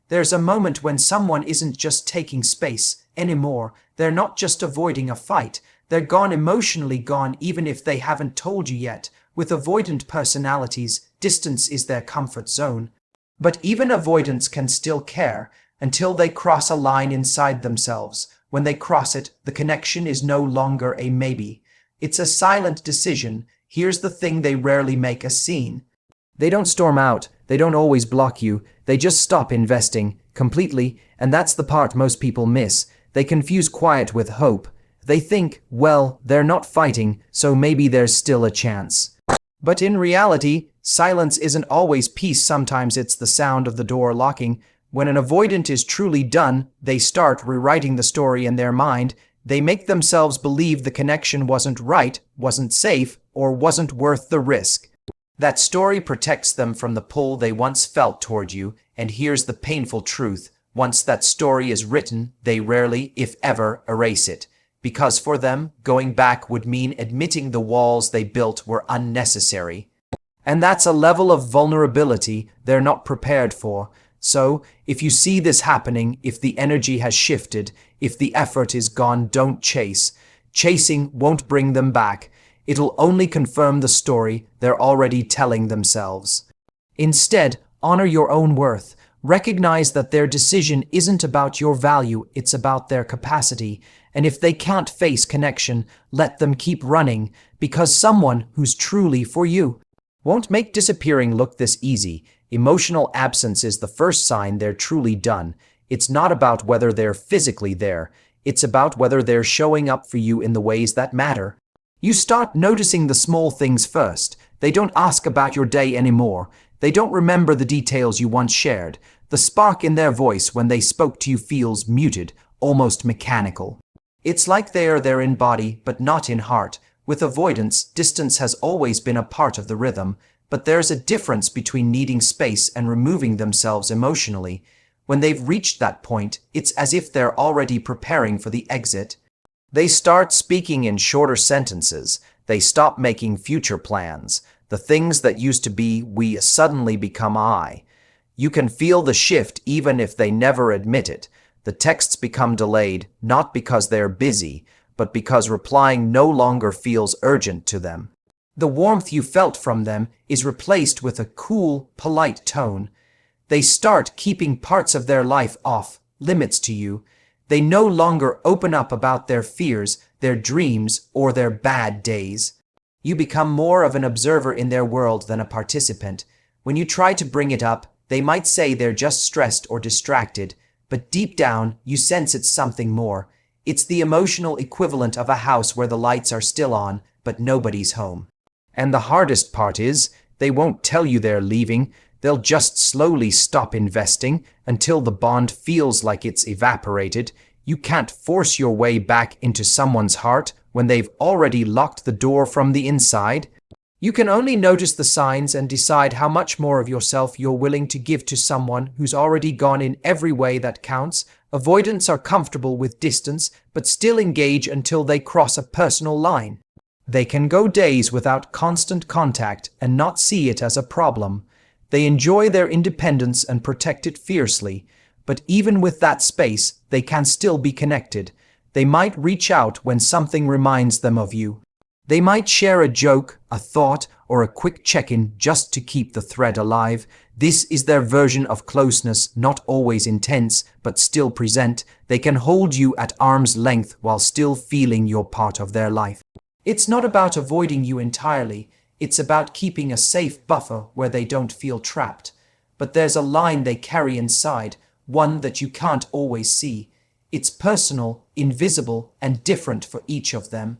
There's a moment when someone isn't just taking space anymore. They're not just avoiding a fight. They're gone, emotionally gone, even if they haven't told you yet. With avoidant personalities, distance is their comfort zone. But even avoidants can still care until they cross a line inside themselves. When they cross it, the connection is no longer a maybe. It's a silent decision. Here's the thing: they rarely make a scene. They don't storm out. They don't always block you. They just stop investing completely, and that's the part most people miss. They confuse quiet with hope. They think, well, they're not fighting, so maybe there's still a chance. But in reality, silence isn't always peace. Sometimes it's the sound of the door locking. When an avoidant is truly done, they start rewriting the story in their mind. They make themselves believe the connection wasn't right, wasn't safe, or wasn't worth the risk. That story protects them from the pull they once felt toward you, and here's the painful truth: once that story is written, they rarely, if ever, erase it. Because for them, going back would mean admitting the walls they built were unnecessary. And that's a level of vulnerability they're not prepared for. So, if you see this happening, if the energy has shifted, if the effort is gone, don't chase. Chasing won't bring them back. It'll only confirm the story they're already telling themselves. Instead, honor your own worth. Recognize that their decision isn't about your value, it's about their capacity. And if they can't face connection, let them keep running, because someone who's truly for you won't make disappearing look this easy. Emotional absence is the first sign they're truly done. It's not about whether they're physically there. It's about whether they're showing up for you in the ways that matter. You start noticing the small things first. They don't ask about your day anymore. They don't remember the details you once shared. The spark in their voice when they spoke to you feels muted, almost mechanical. It's like they are there in body, but not in heart. With avoidance, distance has always been a part of the rhythm, but there's a difference between needing space and removing themselves emotionally. When they've reached that point, it's as if they're already preparing for the exit. They start speaking in shorter sentences. They stop making future plans. The things that used to be we suddenly become I. You can feel the shift even if they never admit it. The texts become delayed, not because they're busy, but because replying no longer feels urgent to them. The warmth you felt from them is replaced with a cool, polite tone. They start keeping parts of their life off limits to you. They no longer open up about their fears, their dreams, or their bad days. You become more of an observer in their world than a participant. When you try to bring it up, they might say they're just stressed or distracted, but deep down, you sense it's something more. It's the emotional equivalent of a house where the lights are still on, but nobody's home. And the hardest part is, they won't tell you they're leaving. They'll just slowly stop investing until the bond feels like it's evaporated. You can't force your way back into someone's heart when they've already locked the door from the inside. You can only notice the signs and decide how much more of yourself you're willing to give to someone who's already gone in every way that counts. Avoidants are comfortable with distance, but still engage until they cross a personal line. They can go days without constant contact and not see it as a problem. They enjoy their independence and protect it fiercely, but even with that space, they can still be connected. They might reach out when something reminds them of you. They might share a joke, a thought, or a quick check-in just to keep the thread alive. This is their version of closeness, not always intense, but still present. They can hold you at arm's length while still feeling you're part of their life. It's not about avoiding you entirely. It's about keeping a safe buffer where they don't feel trapped. But there's a line they carry inside, one that you can't always see. It's personal, invisible, and different for each of them.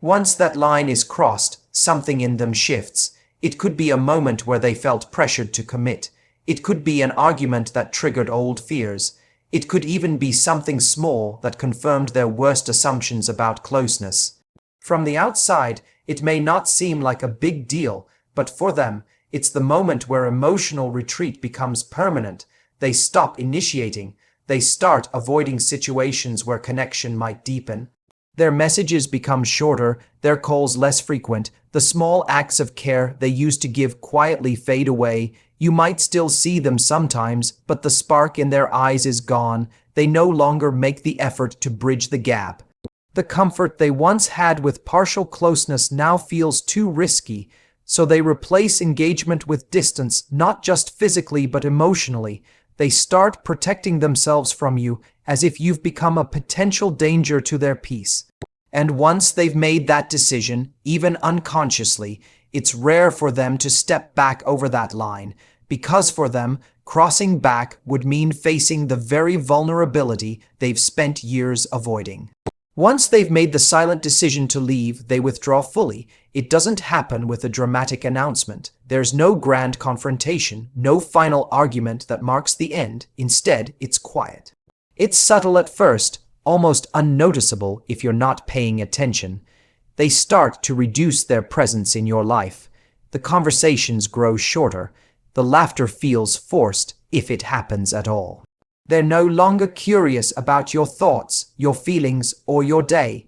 Once that line is crossed, something in them shifts. It could be a moment where they felt pressured to commit. It could be an argument that triggered old fears. It could even be something small that confirmed their worst assumptions about closeness. From the outside, it may not seem like a big deal, but for them, it's the moment where emotional retreat becomes permanent. They stop initiating. They start avoiding situations where connection might deepen. Their messages become shorter, their calls less frequent, the small acts of care they used to give quietly fade away. You might still see them sometimes, but the spark in their eyes is gone. They no longer make the effort to bridge the gap. The comfort they once had with partial closeness now feels too risky, so they replace engagement with distance, not just physically but emotionally. They start protecting themselves from you, as if you've become a potential danger to their peace. And once they've made that decision, even unconsciously, it's rare for them to step back over that line, because for them, crossing back would mean facing the very vulnerability they've spent years avoiding. Once they've made the silent decision to leave, they withdraw fully. It doesn't happen with a dramatic announcement. There's no grand confrontation, no final argument that marks the end. Instead, it's quiet. It's subtle at first, almost unnoticeable if you're not paying attention. They start to reduce their presence in your life. The conversations grow shorter. The laughter feels forced, if it happens at all. They're no longer curious about your thoughts, your feelings, or your day.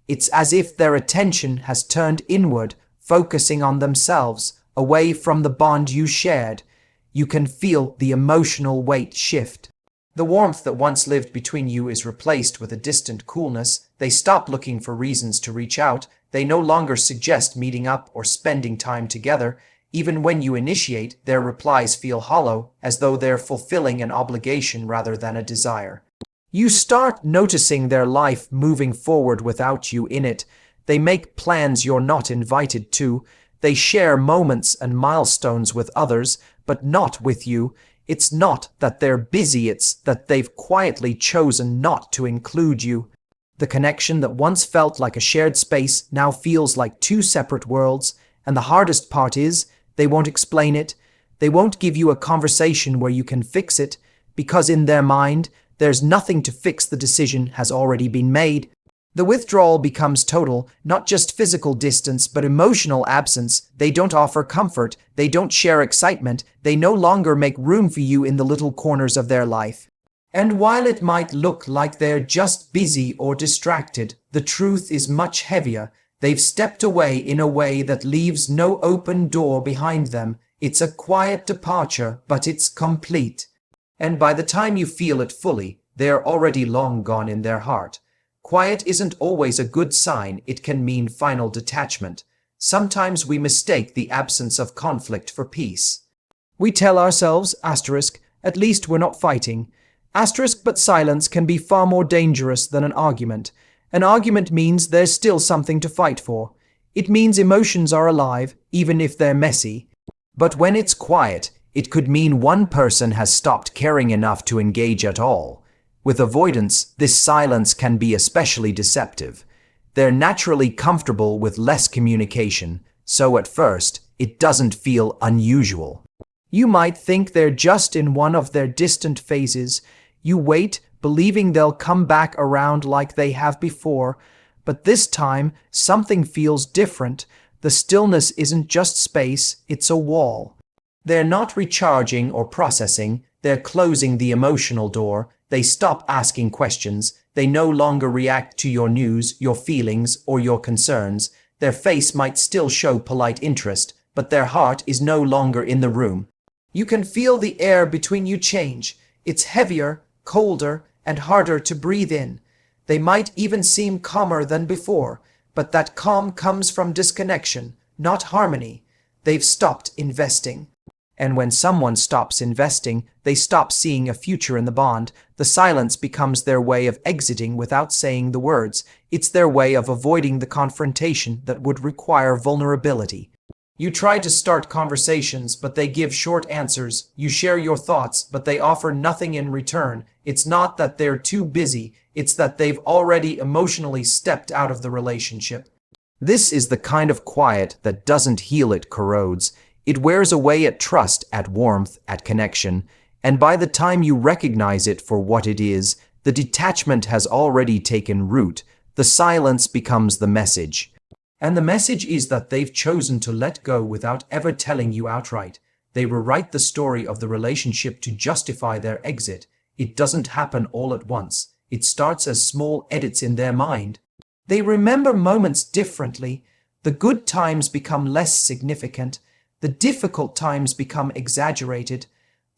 It's as if their attention has turned inward, focusing on themselves, away from the bond you shared. You can feel the emotional weight shift. The warmth that once lived between you is replaced with a distant coolness. They stop looking for reasons to reach out. They no longer suggest meeting up or spending time together. Even when you initiate, their replies feel hollow, as though they're fulfilling an obligation rather than a desire. You start noticing their life moving forward without you in it. They make plans you're not invited to. They share moments and milestones with others, but not with you. It's not that they're busy, it's that they've quietly chosen not to include you. The connection that once felt like a shared space now feels like two separate worlds, and the hardest part is, they won't explain it. They won't give you a conversation where you can fix it, because in their mind, there's nothing to fix. The decision has already been made. The withdrawal becomes total, not just physical distance, but emotional absence. They don't offer comfort. They don't share excitement. They no longer make room for you in the little corners of their life. And while it might look like they're just busy or distracted, the truth is much heavier. They've stepped away in a way that leaves no open door behind them. It's a quiet departure, but it's complete. And by the time you feel it fully, they're already long gone in their heart. Quiet isn't always a good sign. It can mean final detachment. Sometimes we mistake the absence of conflict for peace. We tell ourselves, at least we're not fighting. But silence can be far more dangerous than an argument. An argument means there's still something to fight for. It means emotions are alive, even if they're messy. But when it's quiet, it could mean one person has stopped caring enough to engage at all. With avoidance, this silence can be especially deceptive. They're naturally comfortable with less communication, so at first, it doesn't feel unusual. You might think they're just in one of their distant phases. You wait, believing they'll come back around like they have before, but this time something feels different. The stillness isn't just space, it's a wall. They're not recharging or processing, they're closing the emotional door. They stop asking questions. They no longer react to your news, your feelings, or your concerns. Their face might still show polite interest, but their heart is no longer in the room. You can feel the air between you change. It's heavier, colder, and harder to breathe in. They might even seem calmer than before, but that calm comes from disconnection, not harmony. They've stopped investing. And when someone stops investing, they stop seeing a future in the bond. The silence becomes their way of exiting without saying the words. It's their way of avoiding the confrontation that would require vulnerability. You try to start conversations, but they give short answers. You share your thoughts, but they offer nothing in return. It's not that they're too busy, it's that they've already emotionally stepped out of the relationship. This is the kind of quiet that doesn't heal, it corrodes. It wears away at trust, at warmth, at connection, and by the time you recognize it for what it is, the detachment has already taken root. The silence becomes the message. And the message is that they've chosen to let go without ever telling you outright. They rewrite the story of the relationship to justify their exit. It doesn't happen all at once. It starts as small edits in their mind. They remember moments differently. The good times become less significant. The difficult times become exaggerated.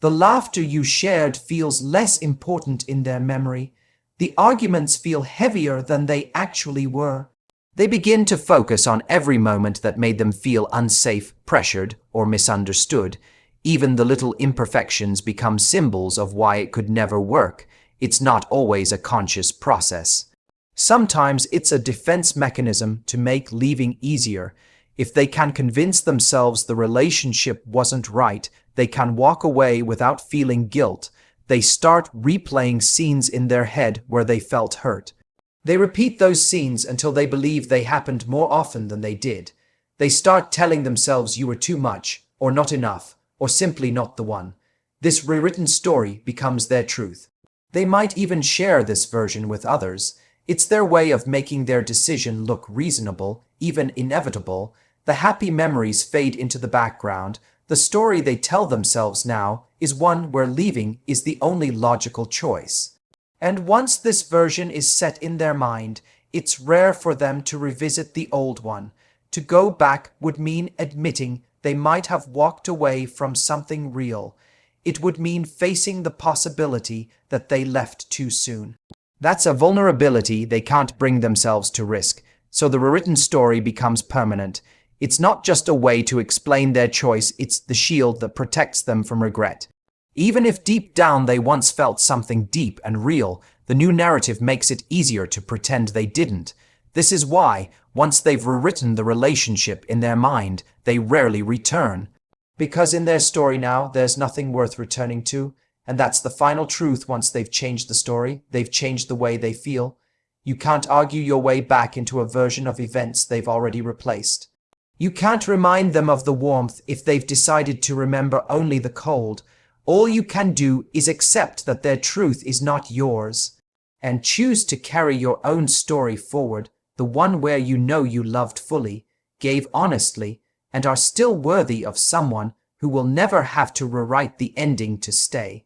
The laughter you shared feels less important in their memory. The arguments feel heavier than they actually were. They begin to focus on every moment that made them feel unsafe, pressured, or misunderstood. Even the little imperfections become symbols of why it could never work. It's not always a conscious process. Sometimes it's a defense mechanism to make leaving easier. If they can convince themselves the relationship wasn't right, they can walk away without feeling guilt. They start replaying scenes in their head where they felt hurt. They repeat those scenes until they believe they happened more often than they did. They start telling themselves you were too much, or not enough, or simply not the one. This rewritten story becomes their truth. They might even share this version with others. It's their way of making their decision look reasonable, even inevitable. The happy memories fade into the background. The story they tell themselves now is one where leaving is the only logical choice. And once this version is set in their mind, it's rare for them to revisit the old one. To go back would mean admitting they might have walked away from something real. It would mean facing the possibility that they left too soon. That's a vulnerability they can't bring themselves to risk, so the rewritten story becomes permanent. It's not just a way to explain their choice, it's the shield that protects them from regret. Even if deep down they once felt something deep and real, the new narrative makes it easier to pretend they didn't. This is why, once they've rewritten the relationship in their mind, they rarely return. Because in their story now, there's nothing worth returning to. And that's the final truth. Once they've changed the story, they've changed the way they feel. You can't argue your way back into a version of events they've already replaced. You can't remind them of the warmth if they've decided to remember only the cold. All you can do is accept that their truth is not yours, and choose to carry your own story forward, the one where you know you loved fully, gave honestly, and are still worthy of someone who will never have to rewrite the ending to stay.